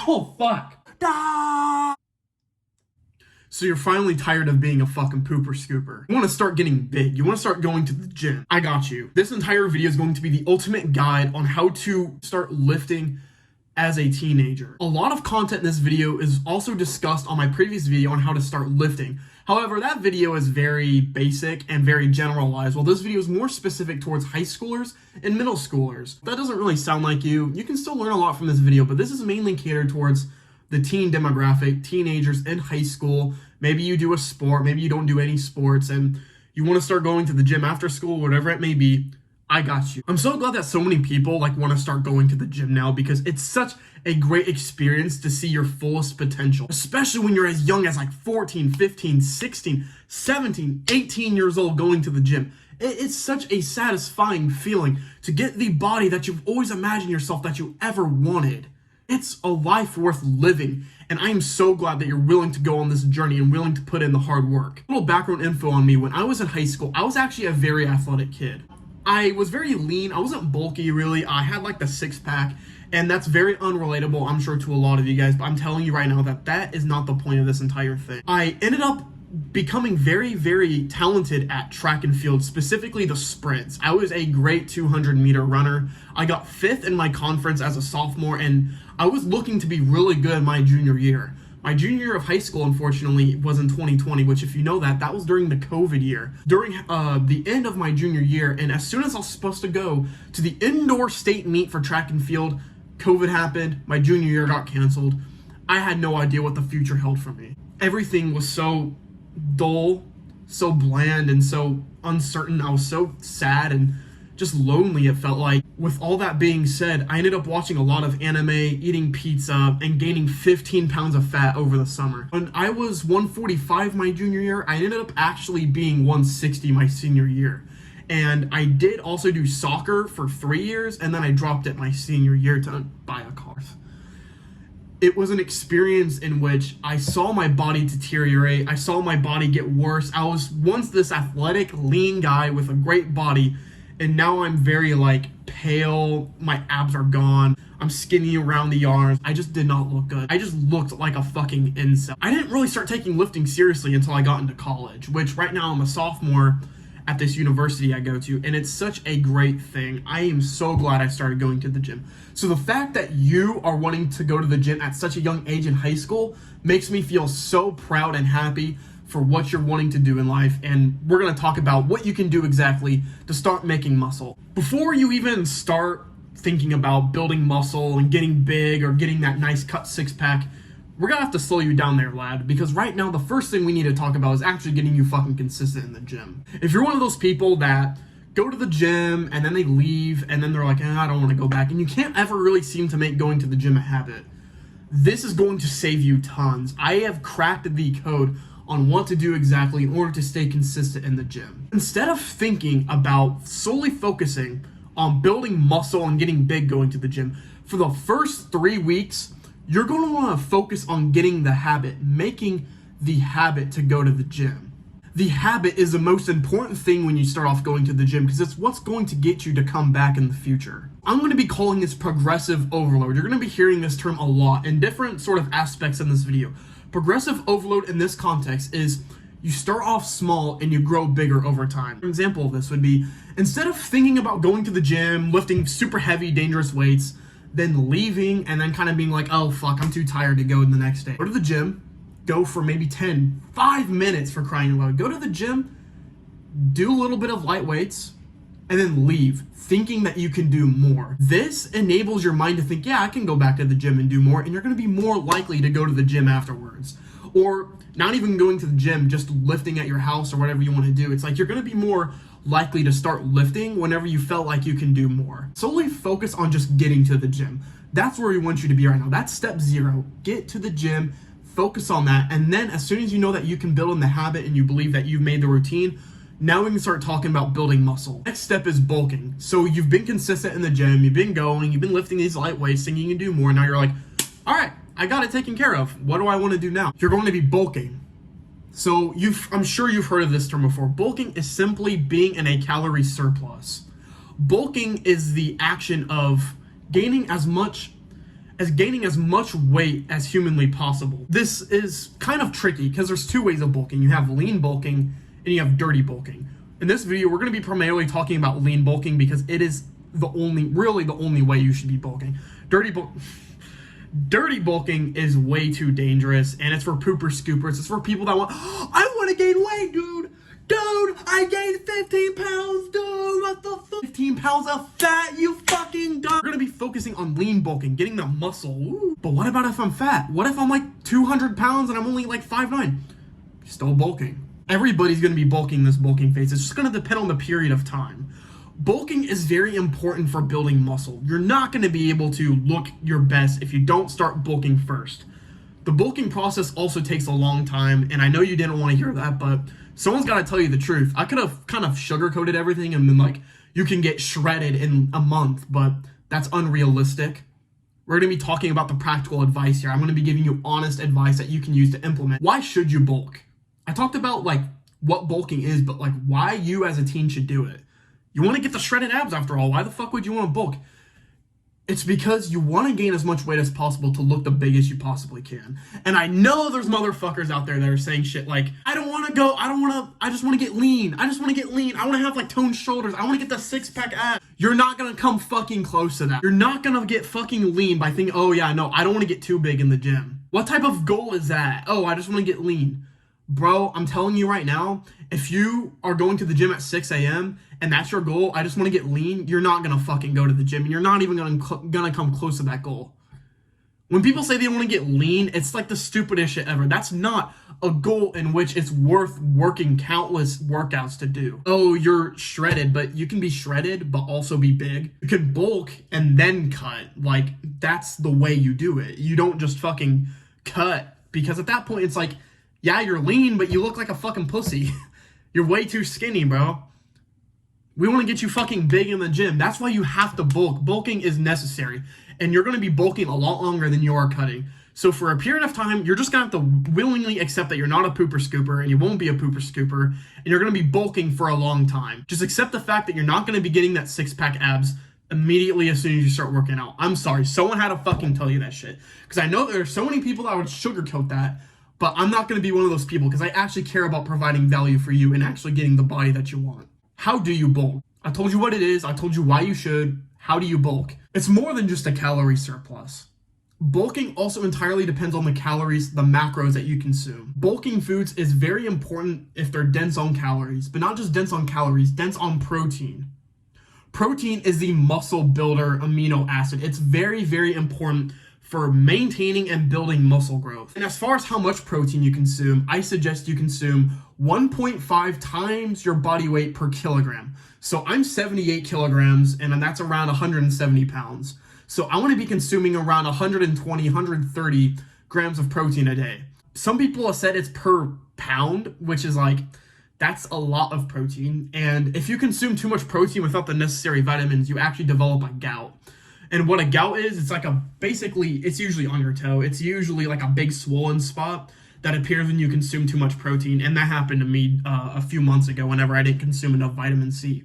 Oh, fuck. So you're finally tired of being a fucking pooper scooper. You want to start getting big. You want to start going to the gym. I got you. This entire video is going to be the ultimate guide on how to start lifting as a teenager. A lot of content in this video is also discussed on my previous video on how to start lifting. However, that video is very basic and very generalized, while this video is more specific towards high schoolers and middle schoolers. If that doesn't really sound like you, you can still learn a lot from this video, but this is mainly catered towards the teen demographic, teenagers in high school. Maybe you do a sport, maybe you don't do any sports, and you want to start going to the gym after school, whatever it may be. I got you. I'm so glad that so many people want to start going to the gym now, because it's such a great experience to see your fullest potential, especially when you're as young as 14, 15, 16, 17, 18 years old going to the gym. It's such a satisfying feeling to get the body that you've always imagined yourself that you ever wanted. It's a life worth living, and I am so glad that you're willing to go on this journey and willing to put in the hard work. A little background info on me: when I was in high school, I was actually a very athletic kid. I was very lean. I wasn't bulky, really. I had the six-pack, and that's very unrelatable, I'm sure, to a lot of you guys, but I'm telling you right now that that is not the point of this entire thing. I ended up becoming very, very talented at track and field, specifically the sprints. I was a great 200-meter runner. I got 5th in my conference as a sophomore, and I was looking to be really good my junior year. My junior year of high school, unfortunately, was in 2020, which, if you know that was during the COVID year. During the end of my junior year, and as soon as I was supposed to go to the indoor state meet for track and field, COVID happened, my junior year got canceled. I had no idea what the future held for me. Everything was so dull, so bland, and so uncertain. I was so sad and just lonely, it felt like. With all that being said, I ended up watching a lot of anime, eating pizza, and gaining 15 pounds of fat over the summer. When I was 145 my junior year, I ended up actually being 160 my senior year. And I did also do soccer for 3 years, and then I dropped it my senior year to buy a car. It was an experience in which I saw my body deteriorate. I saw my body get worse. I was once this athletic, lean guy with a great body, and now I'm very pale. My abs are gone. I'm skinny around the arms. I just did not look good. I just looked like a fucking incel. I didn't really start taking lifting seriously until I got into college, which right now I'm a sophomore at this university I go to, and it's such a great thing. I am so glad I started going to the gym. So the fact that you are wanting to go to the gym at such a young age in high school makes me feel so proud and happy for what you're wanting to do in life, and we're going to talk about what you can do exactly to start making muscle. Before you even start thinking about building muscle and getting big or getting that nice cut six-pack, we're going to have to slow you down there, lad, because right now the first thing we need to talk about is actually getting you fucking consistent in the gym. If you're one of those people that go to the gym and then they leave and then they're like, I don't want to go back, and you can't ever really seem to make going to the gym a habit, this is going to save you tons. I have cracked the code on what to do exactly in order to stay consistent in the gym. Instead of thinking about solely focusing on building muscle and getting big going to the gym, for the first 3 weeks, you're going to want to focus on getting the habit, making the habit to go to the gym. The habit is the most important thing when you start off going to the gym, because it's what's going to get you to come back in the future. I'm going to be calling this progressive overload. You're going to be hearing this term a lot in different sort of aspects in this video. Progressive overload in this context is you start off small and you grow bigger over time. An example of this would be, instead of thinking about going to the gym, lifting super heavy, dangerous weights, then leaving and then kind of being like, oh fuck, I'm too tired to go the next day. Go to the gym, go for maybe 5 minutes for crying out loud. Go to the gym, do a little bit of light weights, and then leave, thinking that you can do more. This enables your mind to think, yeah, I can go back to the gym and do more, and you're gonna be more likely to go to the gym afterwards. Or not even going to the gym, just lifting at your house or whatever you wanna do. It's like you're gonna be more likely to start lifting whenever you felt like you can do more. Solely focus on just getting to the gym. That's where we want you to be right now. That's step 0. Get to the gym, focus on that, and then as soon as you know that you can build in the habit and you believe that you've made the routine, now we can start talking about building muscle. Next step is bulking. So you've been consistent in the gym, you've been going, you've been lifting these light weights, thinking you can do more. Now you're like, all right, I got it taken care of. What do I want to do now? You're going to be bulking. So I'm sure you've heard of this term before. Bulking is simply being in a calorie surplus. Bulking is the action of gaining as much as gaining as much weight as humanly possible. This is kind of tricky because there's two ways of bulking. You have lean bulking and you have dirty bulking. In this video, we're going to be primarily talking about lean bulking because it is really the only way you should be bulking. Dirty bulking is way too dangerous, and it's for pooper scoopers. It's for people that want, oh, I want to gain weight, dude. Dude, I gained 15 pounds, dude. What the fuck? 15 pounds of fat, you fucking dumb. We're gonna be focusing on lean bulking, getting the muscle. Ooh. But what about if I'm fat? What if I'm like 200 pounds and I'm only like 5'9"? Still bulking. Everybody's gonna be bulking this bulking phase. It's just gonna depend on the period of time. Bulking is very important for building muscle. You're not gonna be able to look your best if you don't start bulking first. The bulking process also takes a long time, and I know you didn't want to hear that, but someone's got to tell you the truth. I could have kind of sugarcoated everything and been like, you can get shredded in a month, but that's unrealistic. We're going to be talking about the practical advice here. I'm going to be giving you honest advice that you can use to implement. Why should you bulk? I talked about like what bulking is, but like why you as a teen should do it. You want to get the shredded abs after all. Why the fuck would you want to bulk? It's because you want to gain as much weight as possible to look the biggest you possibly can. And I know there's motherfuckers out there that are saying shit like, I just want to get lean. I want to have like toned shoulders. I want to get the 6-pack abs. You're not going to come fucking close to that. You're not going to get fucking lean by thinking, oh yeah, no, I don't want to get too big in the gym. What type of goal is that? Oh, I just want to get lean. Bro, I'm telling you right now, if you are going to the gym at 6 a.m. and that's your goal, I just want to get lean, you're not going to fucking go to the gym, and you're not even going to come close to that goal. When people say they want to get lean, it's like the stupidest shit ever. That's not a goal in which it's worth working countless workouts to do. Oh, you're shredded, but you can be shredded, but also be big. You can bulk and then cut. Like, that's the way you do it. You don't just fucking cut, because at that point, it's like, yeah, you're lean, but you look like a fucking pussy. You're way too skinny, bro. We want to get you fucking big in the gym. That's why you have to bulk. Bulking is necessary. And you're going to be bulking a lot longer than you are cutting. So for a period of time, you're just going to have to willingly accept that you're not a pooper scooper, and you won't be a pooper scooper, and you're going to be bulking for a long time. Just accept the fact that you're not going to be getting that 6-pack abs immediately as soon as you start working out. I'm sorry. Someone had to fucking tell you that shit. Because I know there are so many people that would sugarcoat that. But I'm not going to be one of those people because I actually care about providing value for you and actually getting the body that you want. How do you bulk? I told you what it is. I told you why you should. How do you bulk? It's more than just a calorie surplus. Bulking also entirely depends on the calories, the macros that you consume. Bulking foods is very important if they're dense on calories, but not just dense on calories, dense on protein. Protein is the muscle builder amino acid. It's very, very important for maintaining and building muscle growth. And as far as how much protein you consume, I suggest you consume 1.5 times your body weight per kilogram. So I'm 78 kilograms, and that's around 170 pounds. So I want to be consuming around 120, 130 grams of protein a day. Some people have said it's per pound, which is like, that's a lot of protein. And if you consume too much protein without the necessary vitamins, you actually develop a gout. And what a gout is, it's like it's usually on your toe. It's usually like a big swollen spot that appears when you consume too much protein. And that happened to me a few months ago whenever I didn't consume enough vitamin C.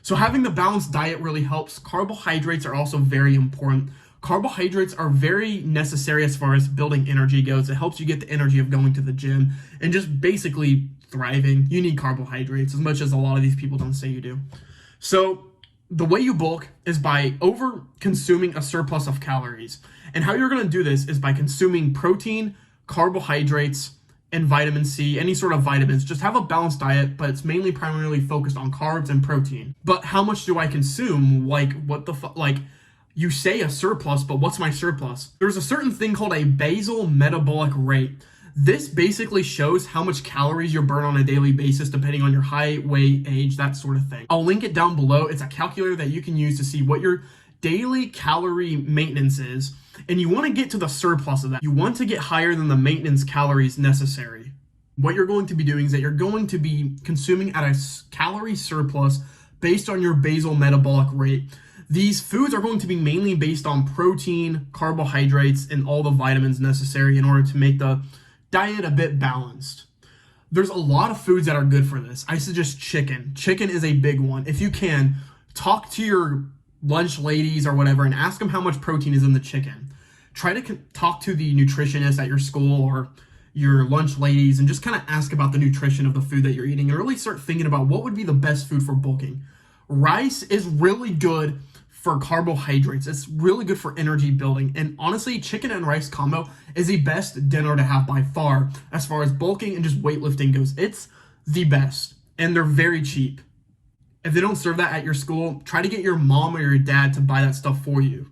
So having the balanced diet really helps. Carbohydrates are also very important. Carbohydrates are very necessary as far as building energy goes. It helps you get the energy of going to the gym and just basically thriving. You need carbohydrates as much as a lot of these people don't say you do. So the way you bulk is by over-consuming a surplus of calories. And how you're going to do this is by consuming protein, carbohydrates, and vitamin C, any sort of vitamins. Just have a balanced diet, but it's primarily focused on carbs and protein. But how much do I consume? Like, what the fuck? Like, you say a surplus, but what's my surplus? There's a certain thing called a basal metabolic rate. This basically shows how much calories you burn on a daily basis depending on your height, weight, age, that sort of thing. I'll link it down below. It's a calculator that you can use to see what your daily calorie maintenance is, and you want to get to the surplus of that. You want to get higher than the maintenance calories necessary. What you're going to be doing is that you're going to be consuming at a calorie surplus based on your basal metabolic rate. These foods are going to be mainly based on protein, carbohydrates, and all the vitamins necessary in order to make the diet a bit balanced. There's a lot of foods that are good for this. I suggest chicken. Chicken is a big one. If you can, talk to your lunch ladies or whatever and ask them how much protein is in the chicken. try to talk to the nutritionist at your school or your lunch ladies and just kind of ask about the nutrition of the food that you're eating and really start thinking about what would be the best food for bulking. Rice is really good for carbohydrates. It's really good for energy building. And honestly, chicken and rice combo is the best dinner to have by far as bulking and just weightlifting goes. It's the best. And they're very cheap. If they don't serve that at your school, try to get your mom or your dad to buy that stuff for you.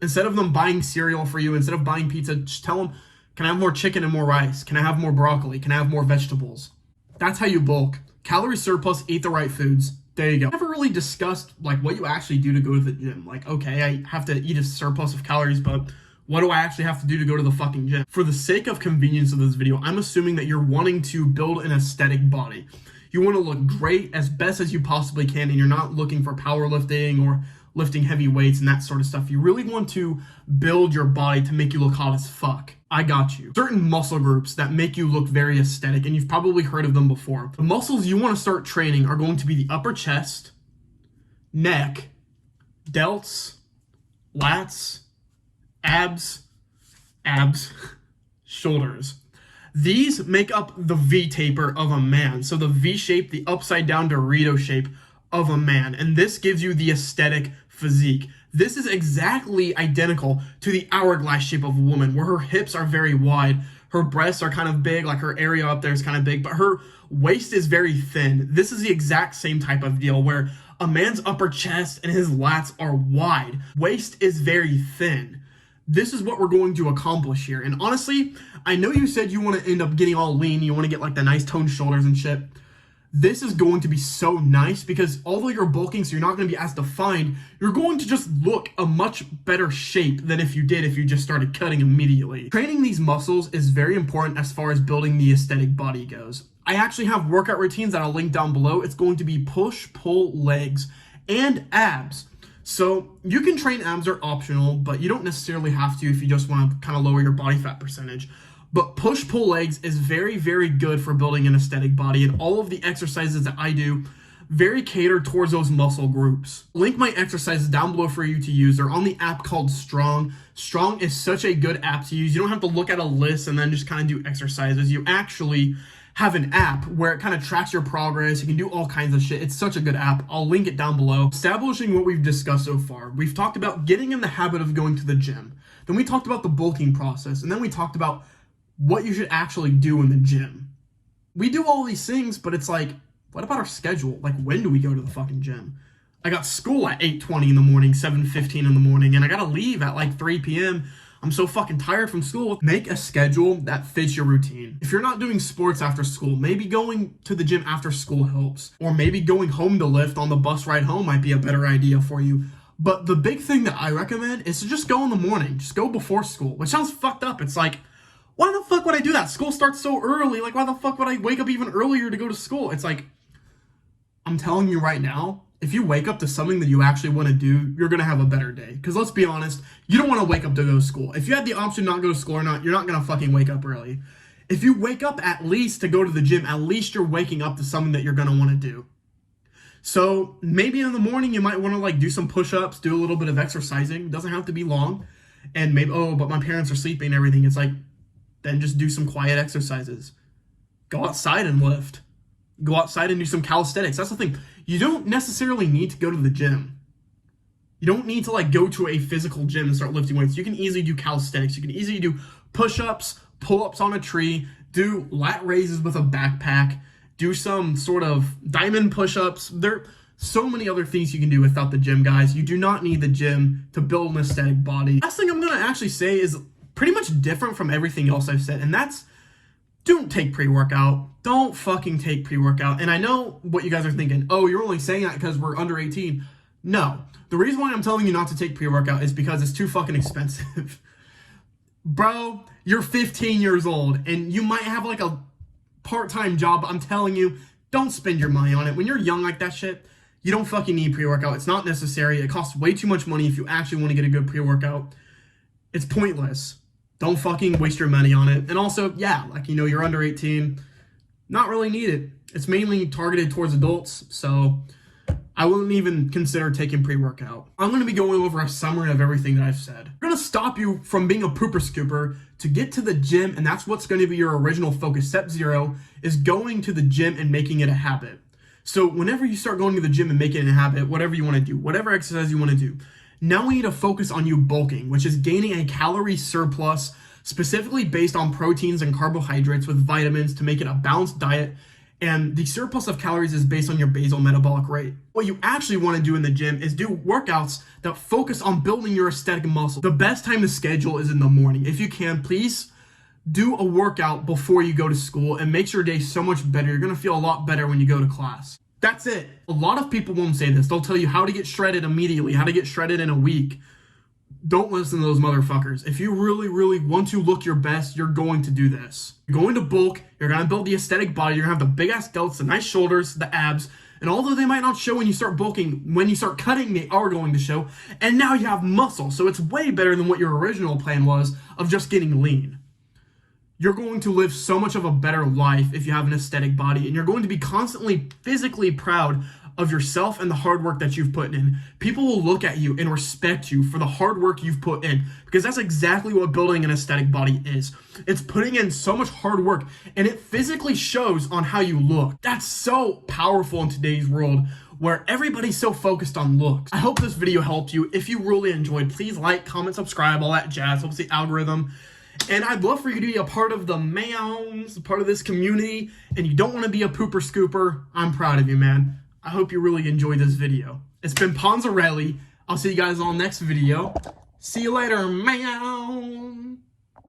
Instead of them buying cereal for you, instead of buying pizza, just tell them, can I have more chicken and more rice? Can I have more broccoli? Can I have more vegetables? That's how you bulk. Calorie surplus, eat the right foods. There you go. I never really discussed like what you actually do to go to the gym. Like, okay, I have to eat a surplus of calories, but what do I actually have to do to go to the fucking gym? For the sake of convenience of this video, I'm assuming that you're wanting to build an aesthetic body. You want to look great as best as you possibly can, and you're not looking for powerlifting or lifting heavy weights and that sort of stuff. You really want to build your body to make you look hot as fuck. I got you. Certain muscle groups that make you look very aesthetic, and you've probably heard of them before. The muscles you want to start training are going to be the upper chest, neck, delts, lats, abs, shoulders. These make up the V-taper of a man. So the V shape, the upside down Dorito shape of a man. And this gives you the aesthetic physique. This is exactly identical to the hourglass shape of a woman, where her hips are very wide, her breasts are kind of big, like her area up there is kind of big, but her waist is very thin. This is the exact same type of deal, where a man's upper chest and his lats are wide. Waist is very thin. This is what we're going to accomplish here. And honestly, I know you said you want to end up getting all lean, you want to get like the nice toned shoulders and shit. This is going to be so nice because although you're bulking, so you're not going to be as defined, you're going to just look a much better shape than if you just started cutting immediately. Training these muscles is very important as far as building the aesthetic body goes. I actually have workout routines that I'll link down below. It's going to be push, pull, legs, and abs. So you can train abs are optional, but you don't necessarily have to if you just want to kind of lower your body fat percentage. But push-pull legs is very, very good for building an aesthetic body, and all of the exercises that I do very cater towards those muscle groups. Link my exercises down below for you to use. They're on the app called Strong. Strong is such a good app to use. You don't have to look at a list and then just kind of do exercises. You actually have an app where it kind of tracks your progress. You can do all kinds of shit. It's such a good app. I'll link it down below. Establishing what we've discussed so far. We've talked about getting in the habit of going to the gym. Then we talked about the bulking process, and then we talked about what you should actually do in the gym. We do all these things, but it's like, what about our schedule? Like, when do we go to the fucking gym? I got school at 8:20 in the morning, 7:15 in the morning, and I gotta leave at like 3 p.m. I'm so fucking tired from school. Make a schedule that fits your routine. If you're not doing sports after school, maybe going to the gym after school helps. Or maybe going home to lift on the bus ride home might be a better idea for you. But the big thing that I recommend is to just go in the morning. Just go before school, which sounds fucked up. It's like, why the fuck would I do that? School starts so early. Like, why the fuck would I wake up even earlier to go to school? It's like, I'm telling you right now, if you wake up to something that you actually want to do, you're going to have a better day. Because let's be honest, you don't want to wake up to go to school. If you had the option to not go to school or not, you're not going to fucking wake up early. If you wake up at least to go to the gym, at least you're waking up to something that you're going to want to do. So maybe in the morning, you might want to like do some push-ups, do a little bit of exercising. It doesn't have to be long. And maybe, oh, but my parents are sleeping and everything. It's like, then just do some quiet exercises. Go outside and lift. Go outside and do some calisthenics. That's the thing. You don't necessarily need to go to the gym. You don't need to like go to a physical gym and start lifting weights. You can easily do calisthenics. You can easily do push-ups, pull-ups on a tree, do lat raises with a backpack, do some sort of diamond push-ups. There are so many other things you can do without the gym, guys. You do not need the gym to build an aesthetic body. Last thing I'm going to actually say is pretty much different from everything else I've said, and that's don't take pre-workout. Don't fucking take pre-workout. And I know what you guys are thinking. Oh, you're only saying that because we're under 18. No. The reason why I'm telling you not to take pre-workout is because it's too fucking expensive. Bro, you're 15 years old, and you might have like a part-time job, but I'm telling you, don't spend your money on it. When you're young like that shit, you don't fucking need pre-workout. It's not necessary. It costs way too much money if you actually want to get a good pre-workout. It's pointless. Don't fucking waste your money on it. And also, yeah, like, you know, you're under 18. Not really needed. It's mainly targeted towards adults. So I wouldn't even consider taking pre-workout. I'm going to be going over a summary of everything that I've said. I'm going to stop you from being a pooper scooper to get to the gym, and that's what's going to be your original focus. Step 0 is going to the gym and making it a habit. So whenever you start going to the gym and making it a habit, whatever you want to do, whatever exercise you want to do, now we need to focus on you bulking, which is gaining a calorie surplus specifically based on proteins and carbohydrates with vitamins to make it a balanced diet. And the surplus of calories is based on your basal metabolic rate. What you actually want to do in the gym is do workouts that focus on building your aesthetic muscle. The best time to schedule is in the morning. If you can, please do a workout before you go to school and makes your day so much better. You're going to feel a lot better when you go to class. That's it. A lot of people won't say this. They'll tell you how to get shredded immediately, how to get shredded in a week. Don't listen to those motherfuckers. If you really, really want to look your best, you're going to do this. You're going to bulk, you're going to build the aesthetic body, you're going to have the big ass delts, the nice shoulders, the abs, and although they might not show when you start bulking, when you start cutting, they are going to show, and now you have muscle, so it's way better than what your original plan was of just getting lean. You're going to live so much of a better life if you have an aesthetic body, and you're going to be constantly physically proud of yourself and the hard work that you've put in. People will look at you and respect you for the hard work you've put in, because that's exactly what building an aesthetic body is. It's putting in so much hard work, and it physically shows on how you look. That's so powerful in today's world where everybody's so focused on looks. I hope this video helped you. If you really enjoyed, please like, comment, subscribe, all that jazz. Helps the algorithm. And I'd love for you to be a part of the mounds, a part of this community, and you don't want to be a pooper scooper. I'm proud of you, man. I hope you really enjoyed this video. It's been Ponzarelli. I'll see you guys on the next video. See you later, man.